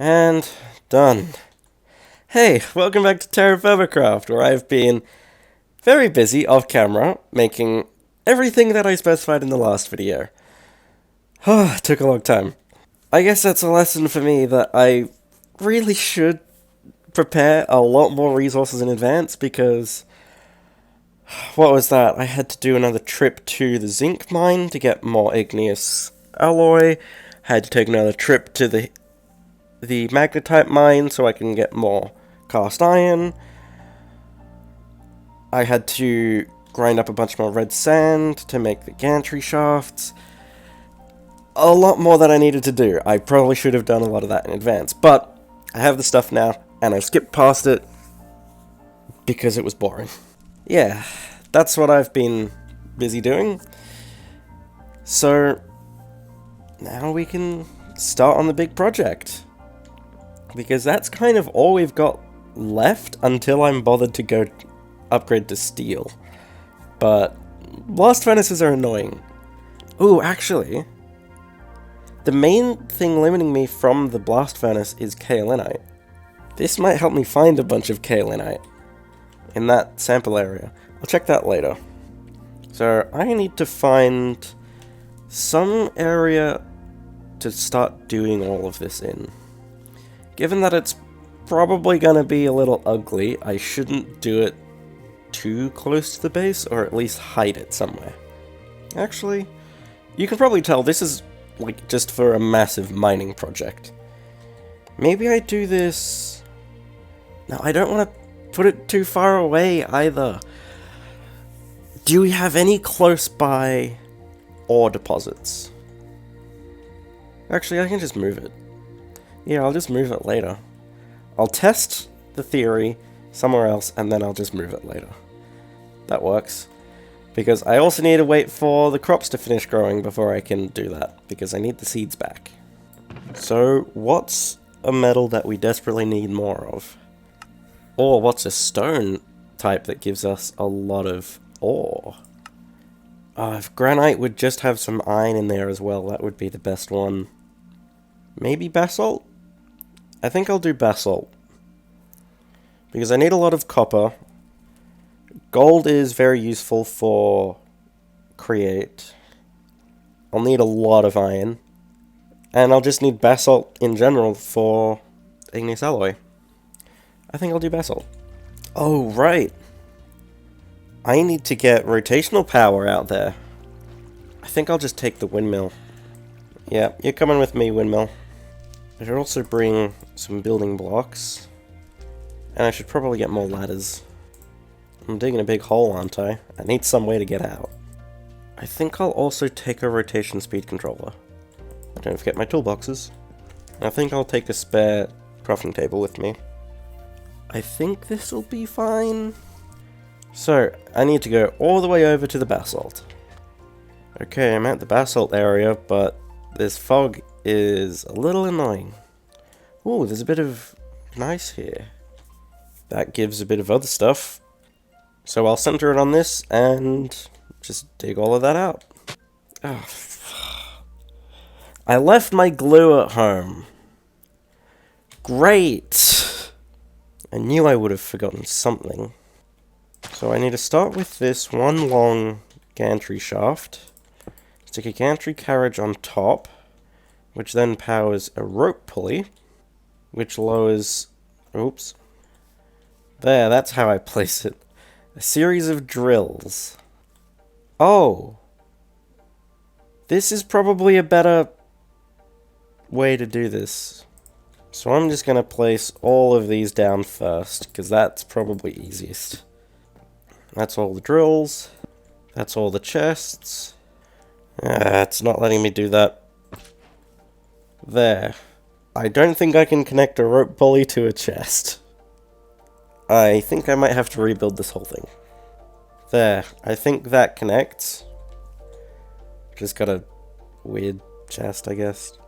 And done. Hey, welcome back to Terraformacraft, where I've been very busy off camera making everything that I specified in the last video. It took a long time. I guess that's a lesson for me that I really should prepare a lot more resources in advance because what was that? I had to do another trip to the zinc mine to get more igneous alloy. Had to take another trip to the magnetite mine so I can get more cast iron. I had to grind up a bunch more red sand to make the gantry shafts. A lot more that I needed to do. I probably should have done a lot of that in advance, but I have the stuff now, and I skipped past it because it was boring. Yeah, that's what I've been busy doing. So, now we can start on the big project. Because that's kind of all we've got left until I'm bothered to go upgrade to steel. But blast furnaces are annoying. Ooh, actually, the main thing limiting me from the blast furnace is kaolinite. This might help me find a bunch of kaolinite in that sample area. I'll check that later. So I need to find some area to start doing all of this in. Given that it's probably going to be a little ugly, I shouldn't do it too close to the base, or at least hide it somewhere. Actually, you can probably tell this is like just for a massive mining project. Maybe I do this... No, I don't want to put it too far away either. Do we have any close by ore deposits? Actually, I can just move it. Yeah, I'll just move it later. I'll test the theory somewhere else, and then I'll just move it later. That works. Because I also need to wait for the crops to finish growing before I can do that, because I need the seeds back. So, what's a metal that we desperately need more of? Or what's a stone type that gives us a lot of ore? If granite would just have some iron in there as well, that would be the best one. Maybe basalt? I think I'll do basalt. Because I need a lot of copper. Gold is very useful for create. I'll need a lot of iron. And I'll just need basalt in general for igneous alloy. I think I'll do basalt. Oh, right. I need to get rotational power out there. I think I'll just take the windmill. Yeah, you're coming with me, windmill. I should also bring some building blocks. And I should probably get more ladders. I'm digging a big hole, aren't I? I need some way to get out. I think I'll also take a rotation speed controller. I don't forget my toolboxes. I think I'll take a spare crafting table with me. I think this will be fine. So, I need to go all the way over to the basalt. Okay, I'm at the basalt area, but this fog is a little annoying. Ooh, there's a bit of gneiss here. That gives a bit of other stuff. So I'll center it on this and just dig all of that out. Oh, I left my glue at home. Great! I knew I would have forgotten something. So I need to start with this one long gantry shaft. Stick a gantry carriage on top, which then powers a rope pulley, which lowers... Oops. There, that's how I place it. A series of drills. Oh! This is probably a better way to do this. So I'm just going to place all of these down first, because that's probably easiest. That's all the drills. That's all the chests. It's not letting me do that. There. I don't think I can connect a rope pulley to a chest. I think I might have to rebuild this whole thing. There. I think that connects. Just got a weird chest, I guess.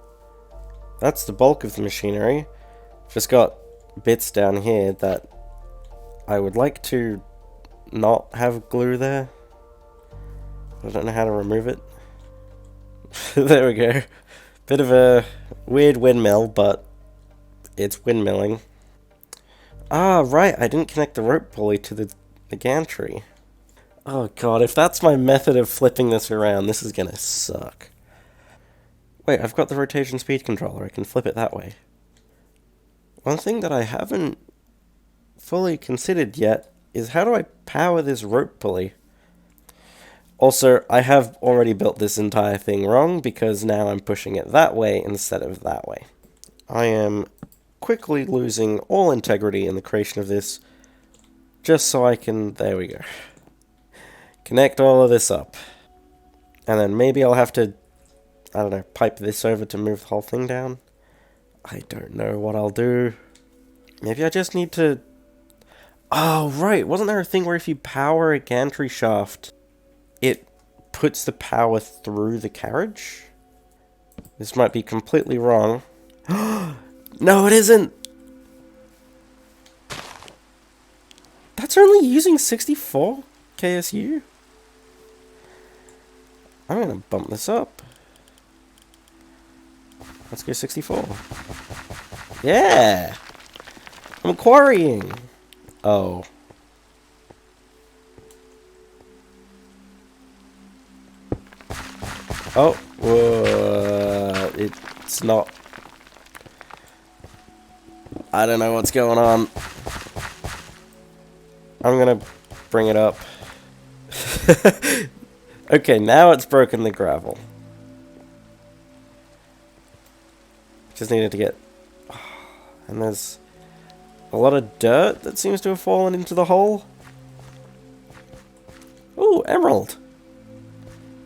That's the bulk of the machinery. Just got bits down here that I would like to not have glue there. I don't know how to remove it. There we go. Bit of a weird windmill, but It's windmilling. Ah, right, I didn't connect the rope pulley to the gantry. Oh god, if that's my method of flipping this around, this is gonna suck. Wait, I've got the rotation speed controller, I can flip it that way. One thing that I haven't fully considered yet is how do I power this rope pulley? Also, I have already built this entire thing wrong because now I'm pushing it that way instead of that way. I am quickly losing all integrity in the creation of this just so I can, there we go, connect all of this up. And then maybe I'll have to, I don't know, pipe this over to move the whole thing down. I don't know what I'll do. Maybe I just need to... Oh, right, wasn't there a thing where if you power a gantry shaft, it puts the power through the carriage? This might be completely wrong. No, it isn't! That's only using 64 KSU? I'm gonna bump this up. Let's go 64. Yeah! I'm quarrying! Oh. Oh, it's not. I don't know what's going on. I'm gonna bring it up. Okay, now it's broken the gravel. Just needed to get... And there's a lot of dirt that seems to have fallen into the hole. Ooh, emerald!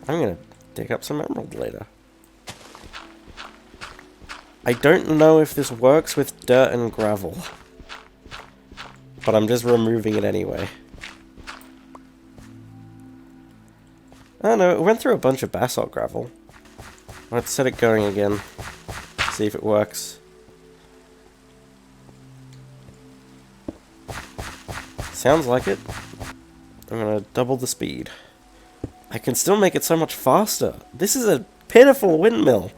I'm gonna dig up some emerald later. I don't know if this works with dirt and gravel, but I'm just removing it anyway. Oh no, it went through a bunch of basalt gravel. Let's set it going again. See if it works. Sounds like it. I'm gonna double the speed. I can still make it so much faster. This is a pitiful windmill.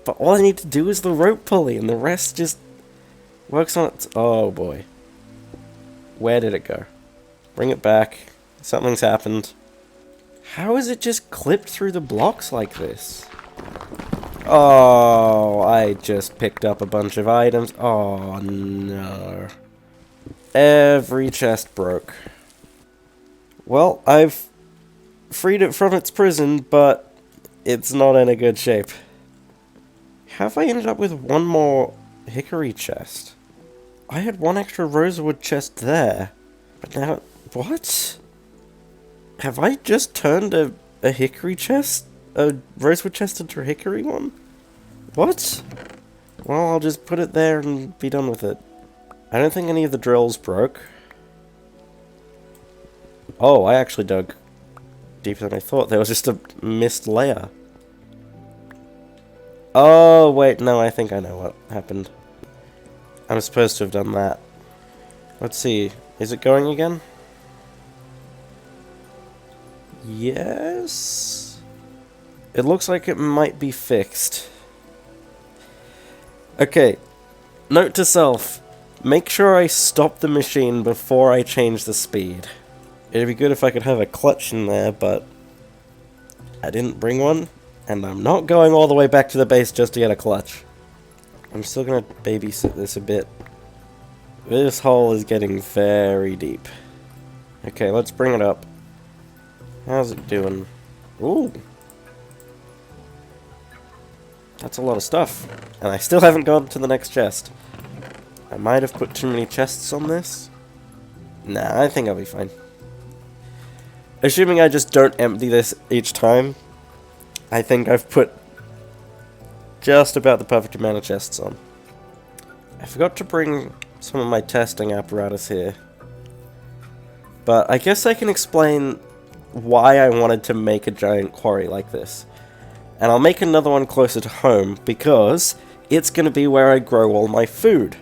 But all I need to do is the rope pulley, and the rest just works on its... Oh boy. Where did it go? Bring it back. Something's happened. How is it just clipped through the blocks like this? Oh, I just picked up a bunch of items. Oh no. Every chest broke. Well, I've freed it from its prison, but it's not in a good shape. Have I ended up with one more hickory chest? I had one extra rosewood chest there, but now... What? Have I just turned a hickory chest? A rosewood chest into a hickory one? What? Well, I'll just put it there and be done with it. I don't think any of the drills broke. Oh, I actually dug deeper than I thought. There was just a missed layer. Oh, wait, no, I think I know what happened. I'm supposed to have done that. Let's see. Is it going again? Yes? It looks like it might be fixed. Okay. Note to self. Make sure I stop the machine before I change the speed. It'd be good if I could have a clutch in there, but I didn't bring one, and I'm not going all the way back to the base just to get a clutch. I'm still gonna babysit this a bit. This hole is getting very deep. Okay, let's bring it up. How's it doing? Ooh. That's a lot of stuff. And I still haven't gone to the next chest. I might have put too many chests on this. Nah, I think I'll be fine. Assuming I just don't empty this each time, I think I've put just about the perfect amount of chests on. I forgot to bring some of my testing apparatus here. But I guess I can explain why I wanted to make a giant quarry like this. And I'll make another one closer to home, because it's going to be where I grow all my food.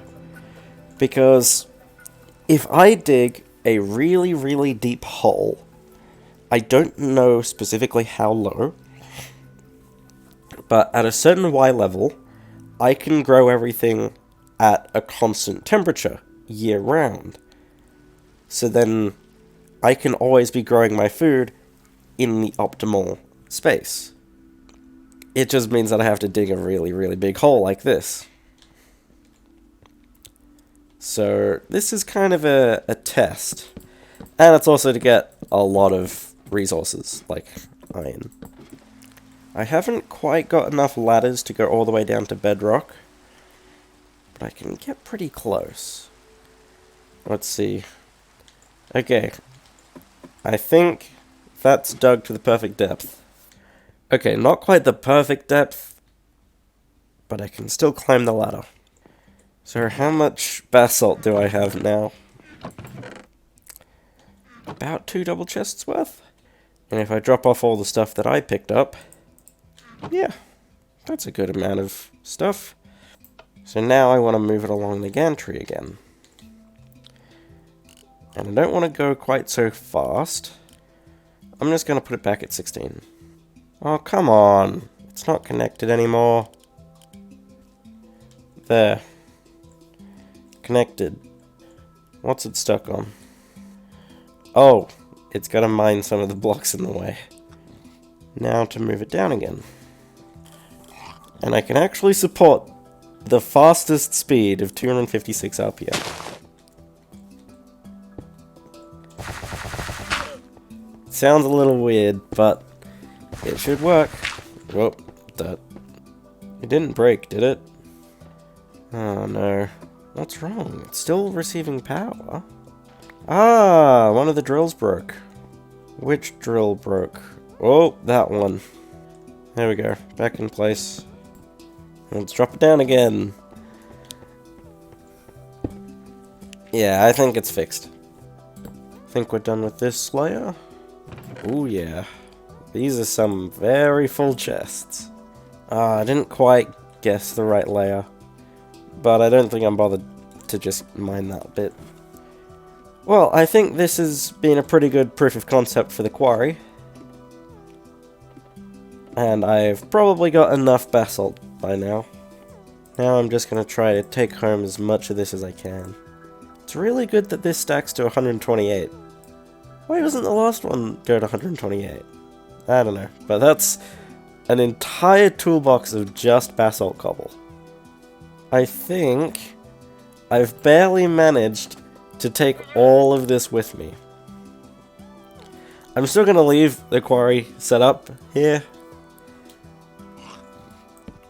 Because if I dig a really, really deep hole, I don't know specifically how low, but at a certain Y level, I can grow everything at a constant temperature year round. So then I can always be growing my food in the optimal space. It just means that I have to dig a really, really big hole like this. So this is kind of a test. And it's also to get a lot of resources, like iron. I haven't quite got enough ladders to go all the way down to bedrock, but I can get pretty close. Let's see. Okay. I think that's dug to the perfect depth. Okay, not quite the perfect depth, but I can still climb the ladder. So how much basalt do I have now? About 2 double chests worth? And if I drop off all the stuff that I picked up, yeah, that's a good amount of stuff. So now I want to move it along the gantry again. And I don't want to go quite so fast. I'm just going to put it back at 16. Oh, come on. It's not connected anymore. There. Connected. What's it stuck on? Oh, it's got to mine some of the blocks in the way. Now to move it down again. And I can actually support the fastest speed of 256 RPM. Sounds a little weird, but it should work. Whoop, that. It didn't break, did it? Oh no. What's wrong? It's still receiving power. Ah, one of the drills broke. Which drill broke? Oh, that one. There we go. Back in place. Let's drop it down again. Yeah, I think it's fixed. I think we're done with this layer. Ooh, yeah. These are some very full chests. I didn't quite guess the right layer. But I don't think I'm bothered to just mine that bit. Well, I think this has been a pretty good proof of concept for the quarry. And I've probably got enough basalt by now. Now I'm just going to try to take home as much of this as I can. It's really good that this stacks to 128. Why doesn't the last one go to 128? I don't know, but that's an entire toolbox of just basalt cobble. I think I've barely managed to take all of this with me. I'm still going to leave the quarry set up here,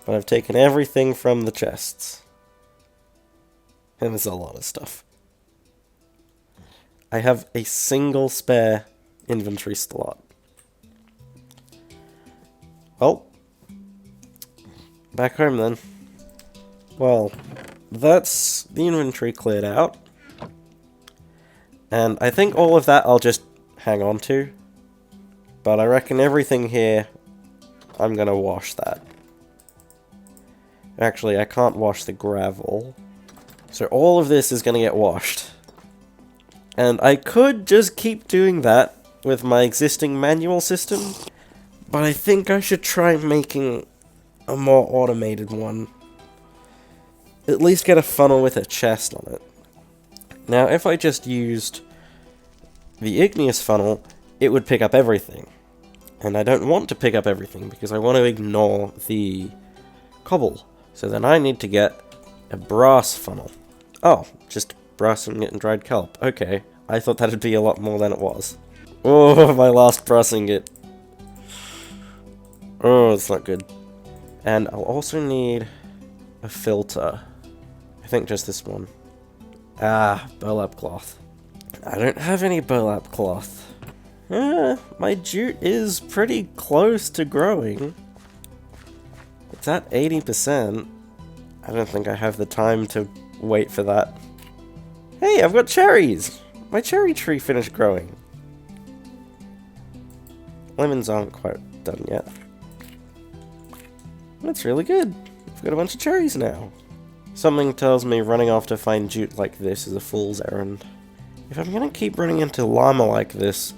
but I've taken everything from the chests. And there's a lot of stuff. I have a single spare inventory slot. Well, back home then. Well, that's the inventory cleared out. And I think all of that I'll just hang on to. But I reckon everything here, I'm gonna wash that. Actually, I can't wash the gravel. So all of this is gonna get washed. And I could just keep doing that with my existing manual system. But I think I should try making a more automated one. At least get a funnel with a chest on it. Now, if I just used the igneous funnel, it would pick up everything. And I don't want to pick up everything, because I want to ignore the cobble. So then I need to get a brass funnel. Oh, just brass ingot and dried kelp. Okay, I thought that'd be a lot more than it was. Oh, my last brass ingot. Oh, it's not good. And I'll also need a filter. I think just this one. Ah, burlap cloth. I don't have any burlap cloth. My jute is pretty close to growing. It's at 80%. I don't think I have the time to wait for that. Hey, I've got cherries! My cherry tree finished growing. Lemons aren't quite done yet. That's really good. I've got a bunch of cherries now. Something tells me running off to find jute like this is a fool's errand. If I'm gonna keep running into llama like this,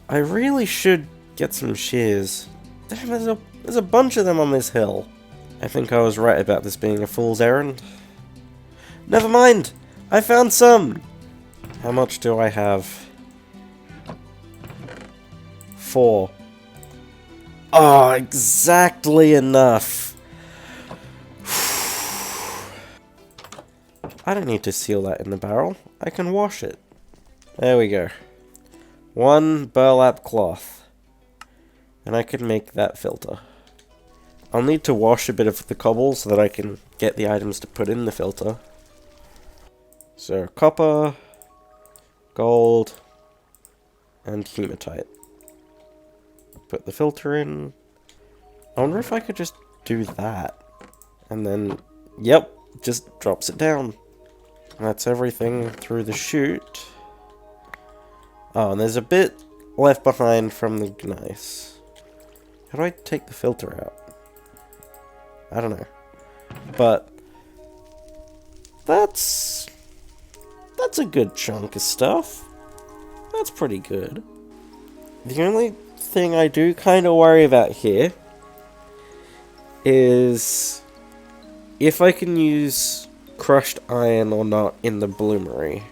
I really should get some shears. Damn, there's a bunch of them on this hill. I think I was right about this being a fool's errand. Never mind! I found some! How much do I have? 4. Oh, exactly enough! I don't need to seal that in the barrel. I can wash it. There we go. 1 burlap cloth. And I can make that filter. I'll need to wash a bit of the cobble so that I can get the items to put in the filter. So, copper, gold, and hematite. Put the filter in. I wonder if I could just do that. And then, yep, just drops it down. That's everything through the chute. Oh, and there's a bit left behind from the gneiss. How do I take the filter out? I don't know. But that's a good chunk of stuff. That's pretty good. The only thing I do kind of worry about here is if I can use crushed iron or not in the bloomery.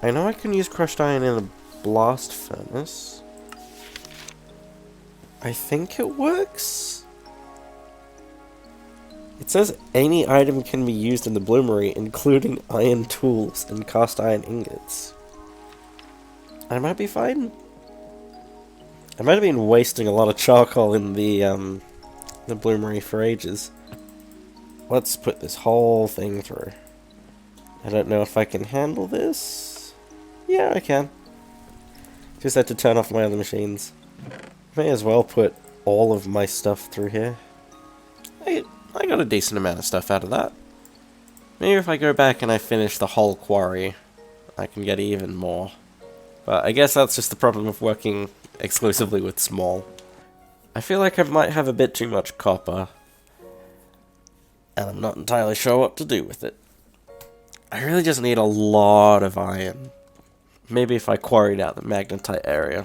I know I can use crushed iron in a blast furnace. I think it works. It says any item can be used in the bloomery, including iron tools and cast iron ingots. I might be fine. I might have been wasting a lot of charcoal in the bloomery for ages. Let's put this whole thing through. I don't know if I can handle this. Yeah, I can. Just had to turn off my other machines. May as well put all of my stuff through here. I got a decent amount of stuff out of that. Maybe if I go back and I finish the whole quarry, I can get even more. But I guess that's just the problem of working exclusively with small. I feel like I might have a bit too much copper, and I'm not entirely sure what to do with it. I really just need a lot of iron. Maybe if I quarried out the magnetite area,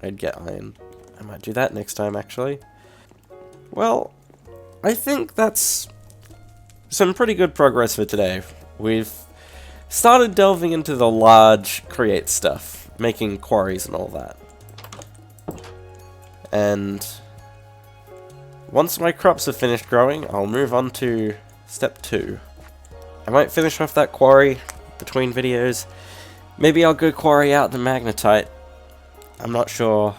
I'd get iron. I might do that next time, actually. Well, I think that's some pretty good progress for today. We've started delving into the large create stuff, making quarries and all that. And once my crops have finished growing, I'll move on to step 2. I might finish off that quarry between videos. Maybe I'll go quarry out the magnetite. I'm not sure.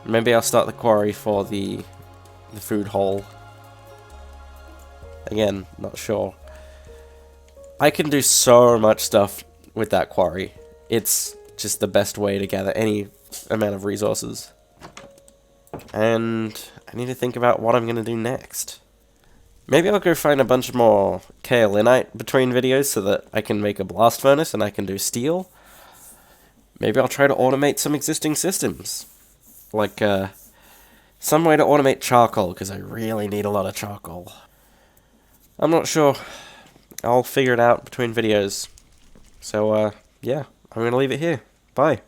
Maybe I'll start the quarry for the food hole. Again, not sure. I can do so much stuff with that quarry. It's just the best way to gather any amount of resources. And I need to think about what I'm going to do next. Maybe I'll go find a bunch more kaolinite between videos so that I can make a blast furnace and I can do steel. Maybe I'll try to automate some existing systems. Like, some way to automate charcoal, because I really need a lot of charcoal. I'm not sure. I'll figure it out between videos. So, yeah, I'm going to leave it here. Bye.